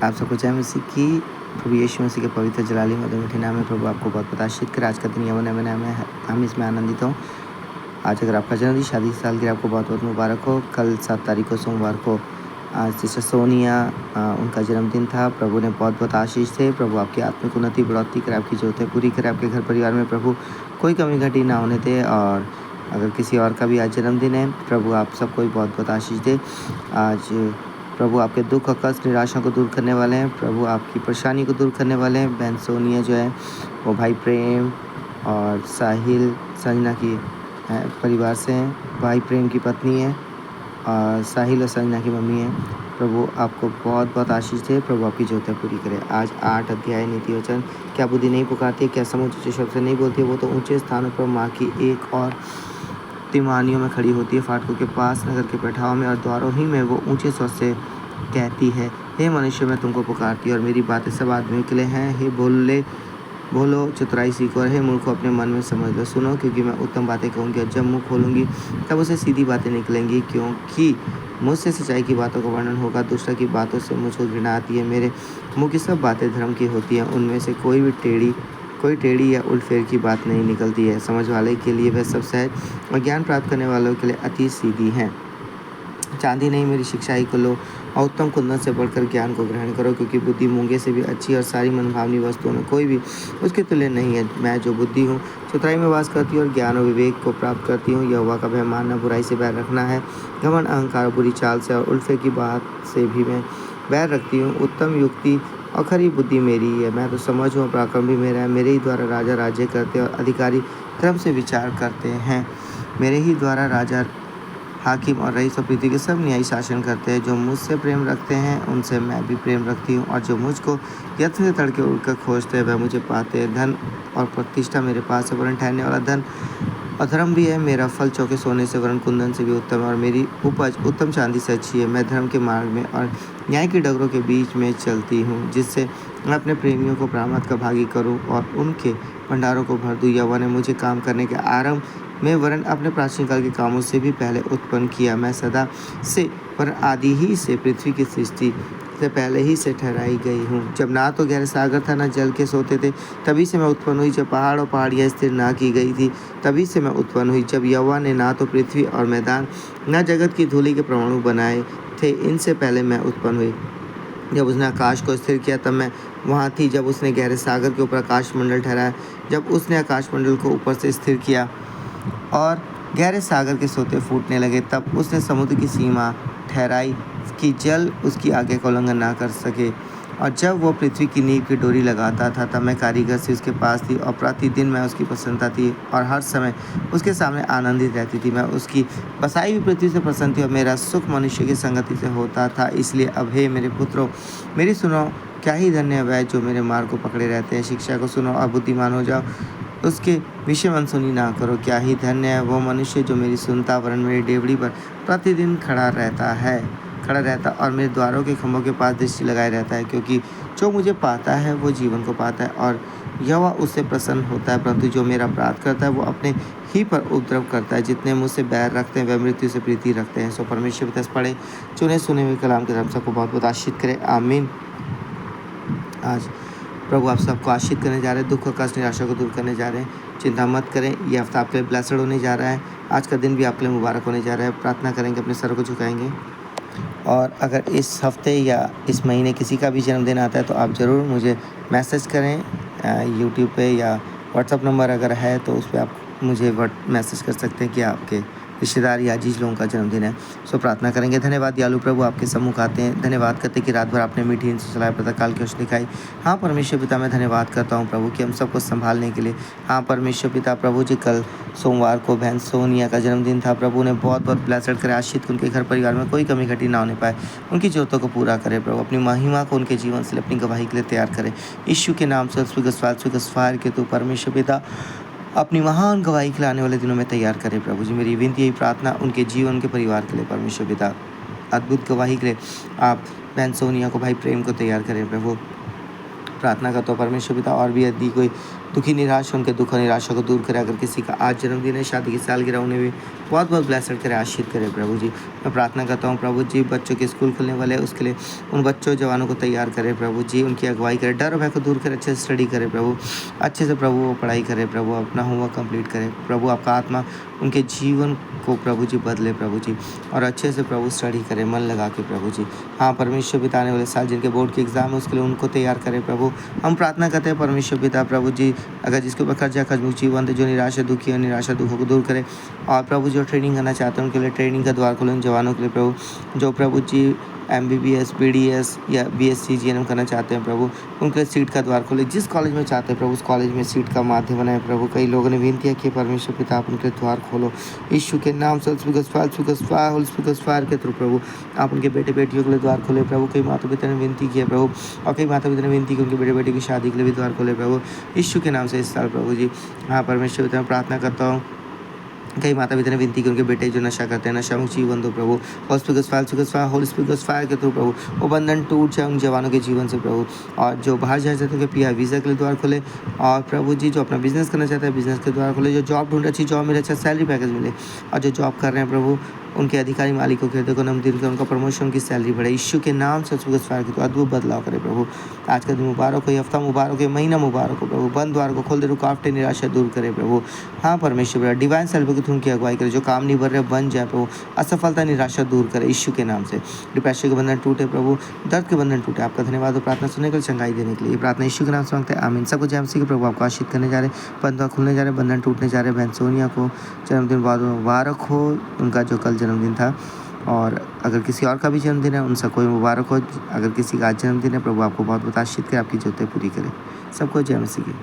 आप सबको जय मसीह की। प्रभु यीशु मसीह के पवित्र जलाली मधुर मीठे नाम में प्रभु आपको बहुत बहुत आशीष करे। आज का दिन यवन नया नाम है, हम इसमें आनंदित हों। आज अगर आपका जन्मदिन, शादी साल की आपको बहुत बहुत मुबारक हो। कल 7 तारीख को सोमवार को आज सिस्टर सोनिया उनका जन्मदिन था। प्रभु ने बहुत बहुत आशीष थे। प्रभु आपकी आत्मिक उन्नति बढ़ोतरी करे, आपकी ज़रूरतें पूरी करे, आपके घर परिवार में प्रभु कोई कमी घटी ना होने दे। और अगर किसी और का भी आज जन्मदिन है, प्रभु आप सबको बहुत बहुत आशीष दे। आज प्रभु आपके दुख और कष्ट निराशा को दूर करने वाले हैं। प्रभु आपकी परेशानी को दूर करने वाले हैं। बहन सोनिया जो है वो भाई प्रेम और साहिल संजना की परिवार से हैं। भाई प्रेम की पत्नी है और साहिल और संजना की मम्मी है। प्रभु आपको बहुत बहुत आशीष दे। प्रभु आपकी ज़रूरतें पूरी करे। आज 8 अध्याय नीति वचन। क्या बुद्धि नहीं पुकारती है, क्या समझ ऊँचे शब्द से नहीं बोलती है, वो तो ऊँचे स्थानों पर माँ की एक और तिमानियों में खड़ी होती है, फाटकों के पास, नगर के पैठाओं में और द्वारों ही में वो ऊंचे स्वर से कहती है, हे मनुष्य, मैं तुमको पुकारती और मेरी बातें सब आदमियों के लिए हैं। हे बोलो चतुराई सीखो और हे मूर्खों अपने मन में समझ लो। सुनो, क्योंकि मैं उत्तम बातें कहूँगी और जब मुँह खोलूँगी तब उसे सीधी बातें निकलेंगी, क्योंकि मुझसे सच्चाई की बातों का वर्णन होगा। दुष्टा की बातों से मुझको घृणा आती है। मेरे मुँह की सब बातें धर्म की होती हैं, उनमें से कोई टेढ़ी या उलटफेर की बात नहीं निकलती है। समझ वाले के लिए वह सब सहज और ज्ञान प्राप्त करने वालों के लिए अति सीधी है। चांदी नहीं, मेरी शिक्षाई को लो और उत्तम कुंदन से बढ़कर ज्ञान को ग्रहण करो, क्योंकि बुद्धि मूंगे से भी अच्छी और सारी मनभावनी वस्तुओं में कोई भी उसके तुल्य नहीं है। मैं जो बुद्धि हूँ, चतुराई में वास करती हूँ और ज्ञान और विवेक को प्राप्त करती हूँ। यहोवा का भय मानना, बुराई से बैर रखना है। घमंड, अहंकार, बुरी चाल से और उल्फे की बात से भी मैं बैर रखती हूँ। उत्तम युक्ति और खरी बुद्धि मेरी ही है। मैं तो समझ हूँ, पराक्रम भी मेरा है। मेरे ही द्वारा राजा राज्य करते और अधिकारी धर्म से विचार करते हैं। मेरे ही द्वारा राजा, हाकिम और रईस और पृथ्वी के सब न्यायी शासन करते हैं। जो मुझसे प्रेम रखते हैं उनसे मैं भी प्रेम रखती हूँ, और जो मुझको यत्न से तड़के उड़कर खोजते हैं वह मुझे पाते हैं। धन और प्रतिष्ठा मेरे पास है, वरन ठहरने वाला धन और धर्म भी है। मेरा फल चौके सोने से वरन कुंदन से भी उत्तम है, और मेरी उपज उत्तम चांदी से अच्छी है। मैं धर्म के मार्ग में और न्याय की डगरों के बीच में चलती हूँ, जिससे मैं अपने प्रेमियों को परामर्श का भागी करूँ और उनके भंडारों को भर दूँ। यहोवा ने मुझे काम करने के आरंभ में वरन अपने प्राचीन काल के कामों से भी पहले उत्पन्न किया। मैं सदा से वरन आदि ही से पृथ्वी की सृष्टि से पहले ही से ठहराई गई हूँ। जब ना तो गहरे सागर था, ना जल के सोते थे, तभी से मैं उत्पन्न हुई। जब पहाड़ और पहाड़ियाँ स्थिर ना की गई थी, तभी से मैं उत्पन्न हुई। जब यहोवा ने ना तो पृथ्वी और मैदान, ना जगत की धूलि के परमाणु बनाए थे, इनसे पहले मैं उत्पन्न हुई। जब उसने आकाश को स्थिर किया तब मैं वहाँ थी। जब उसने गहरे सागर के ऊपर आकाशमंडल ठहराया, जब उसने आकाशमंडल को ऊपर से स्थिर किया और गहरे सागर के सोते फूटने लगे, तब उसने समुद्र की सीमा ठहराई कि जल उसकी आज्ञा का उल्लंघन ना कर सके। और जब वो पृथ्वी की नींव की डोरी लगाता था, तब मैं कारीगर से उसके पास थी और प्रतिदिन मैं उसकी प्रसन्नता थी और हर समय उसके सामने आनंदित रहती थी। मैं उसकी बसाई हुई पृथ्वी से प्रसन्न थी और मेरा सुख मनुष्य की संगति से होता था। इसलिए अब हे मेरे पुत्रों, मेरी सुनो। क्या ही धन्य है वह जो मेरे मार्ग को पकड़े रहते हैं। शिक्षा को सुनो और बुद्धिमान हो जाओ, उसके विषय अनसुनी ना करो। क्या ही धन्य है वो मनुष्य जो मेरी सुनता, वरन मेरी डेवढ़ी पर प्रतिदिन खड़ा रहता और मेरे द्वारों के खंभों के पास दृष्टि लगाए रहता है। क्योंकि जो मुझे पाता है वो जीवन को पाता है और यहोवा उससे प्रसन्न होता है। परंतु जो मेरा अपराध करता है वो अपने ही पर उपद्रव करता है। जितने मुझसे बैर रखते हैं वह मृत्यु से प्रीति रखते हैं। सो परमेश्वर पिता पढ़े चुने सुने हुए कलाम के तरफ सबको बहुत बहुत आशीष करे। आमीन। आज प्रभु आप सबको आशीष करने जा रहे हैं, दुख और कष्ट निराशा को दूर करने जा रहे हैं। चिंता मत करें, ये हफ्ता आपके लिए ब्लेसड होने जा रहा है। आज का दिन भी आपके लिए मुबारक होने जा रहा है। प्रार्थना करेंगे, अपने सर को झुकाएंगे। और अगर इस हफ्ते या इस महीने किसी का भी जन्मदिन आता है तो आप ज़रूर मुझे मैसेज करें यूट्यूब पे, या व्हाट्सअप नंबर अगर है तो उस पर आप मुझे मैसेज कर सकते हैं कि आपके रिश्तेदार या अजीज लोगों का जन्मदिन है। सो प्रार्थना करेंगे। धन्यवाद दयालु प्रभु, आपके सम्मुख आते हैं। धन्यवाद करते कि रात भर आपने मीठी नींद से चलाए, प्रातःकाल की रोशनी दिखाई। हाँ परमेश्वर पिता, मैं धन्यवाद करता हूँ प्रभु कि हम सबको संभालने के लिए। हाँ परमेश्वर पिता प्रभु जी, कल सोमवार को बहन सोनिया का जन्मदिन था। प्रभु ने बहुत बहुत ब्लेसड करे, आशीष उनके घर परिवार में कोई कमी घटी ना होने पाए, उनकी ज़रूरतों को पूरा करे प्रभु। अपनी महिमा को उनके जीवन से अपनी गवाही के लिए तैयार करे। यीशु के नाम से स्वीकार के तू परमेश्वर पिता अपनी महान गवाही के आने वाले दिनों में तैयार करे प्रभु जी। मेरी विनती यही प्रार्थना उनके जीवन, उनके परिवार के लिए परमेश्वर पिता, अद्भुत गवाही के लिए आप बहन सोनिया को, भाई प्रेम को तैयार करें प्रभु। प्रार्थना करता हूँ परमेश्वर पिता, और भी यदि कोई दुखी निराश उनके दुख और निराशा को दूर करे। अगर किसी का आज जन्मदिन है, शादी की सालगिरह, उन्हें भी बहुत बहुत ब्लेसड करे, आशीष करे प्रभु जी। मैं प्रार्थना करता हूँ प्रभु जी, बच्चों के स्कूल खुलने वाले हैं, उसके लिए उन बच्चों जवानों को तैयार करे प्रभु जी, उनकी अगुवाई करे, डर और भय को दूर करे, अच्छे से स्टडी करे प्रभु, अच्छे से प्रभु वो पढ़ाई करे प्रभु, अपना होमवर्क कंप्लीट करे प्रभु। आपका आत्मा उनके जीवन को प्रभु जी बदले प्रभु जी, और अच्छे से प्रभु स्टडी करे मन लगा के प्रभु जी। हाँ परमेश्वर पिता, आने वाले साल जिनके बोर्ड के एग्जाम है उसके लिए उनको तैयार करे प्रभु। हम प्रार्थना करते हैं परमेश्वर पिता प्रभु जी, अगर जिसके ऊपर कर्जा खजमुख जीवन है, जो निराशा दुखी है, निराशा दुखों को दूर करे। और प्रभु जो ट्रेनिंग करना चाहते हैं उनके लिए ट्रेनिंग का द्वार खोले, उन जवानों के लिए प्रभु जो प्रभु जी MBBS BDS या BSc GNM करना चाहते हैं प्रभु, उनके सीट का द्वार खोले। जिस कॉलेज में चाहते हैं प्रभु उस कॉलेज में सीट का माध्यम बनाए प्रभु। कई लोगों ने विनती है कि परमेश्वर पिता आप उनके द्वार खोलो यीशु के नाम से। फायर के थ्रू प्रभु आप उनके बेटे बेटियों के लिए द्वार खोले प्रभु। कई माता पिता ने विनती की है प्रभु, और कई माता पिता ने विनती की उनके बेटे बेटी की शादी के लिए भी द्वार खोले प्रभु यीशु के नाम से इस साल प्रभु जी। हाँ परमेश्वर पिता मैं प्रार्थना करता हूँ, कई माता पिता ने विनती की उनके बेटे जो नशा करते हैं, नशा में जीवन दो प्रभु। होली स्पिरिट फायर के थ्रू प्रभु वो बंधन टूट जाए उन जवानों के जीवन से प्रभु। और जो बाहर जाए चाहते हैं उनके PR वीज़ा के लिए द्वार खोले। और प्रभु जी जो अपना बिजनेस करना चाहते हैं बिजनेस के द्वार खोले। जो जॉब ढूंढ अच्छी जॉब मिले, अच्छा सैलरी पैकेज मिले। और जो जॉब कर रहे हैं प्रभु उनके अधिकारी मालिकों के हृदय को नम दिल कर उनका प्रमोशन, उनकी सैलरी बढ़े यीशु के नाम से। फायर के तो अद्भुत बदलाव करे प्रभु। आज का दिन मुबारक हो, ये हफ्ता मुबारक हो, महीना मुबारक हो प्रभु। बंद द्वार को खोल दे, रुकावटें निराशा दूर करे प्रभु। हाँ परमेश्वर डिवाइन सेल्फ के थ्रू उनकी अगुवाई करे, जो काम नहीं बढ़ रहे बन जाए प्रभु। असफलता निराशा दूर करे यीशु के नाम से। डिप्रेशन के बंधन टूटे प्रभु, दर्द के बंधन टूटे। आपका धन्यवाद हो प्रार्थना सुनने के लिए, चंगाई देने के लिए। प्रार्थना यीशु के नाम से मांगते हैं, आमीन। सबको जय मसीह के प्रभु आपको आशीष करने जा रहे, बंद खुलने जा रहे, बंधन टूटने जा रहे। बहन सोनिया को जन्मदिन बाद मुबारक हो, उनका जो कल जन्मदिन था। और अगर किसी और का भी जन्मदिन है उनसे कोई मुबारक हो। अगर किसी का आज जन्मदिन है प्रभु आपको बहुत बहुत आशीष करे, आपकी जरूरतें पूरी करे। सबको जय मसीह की।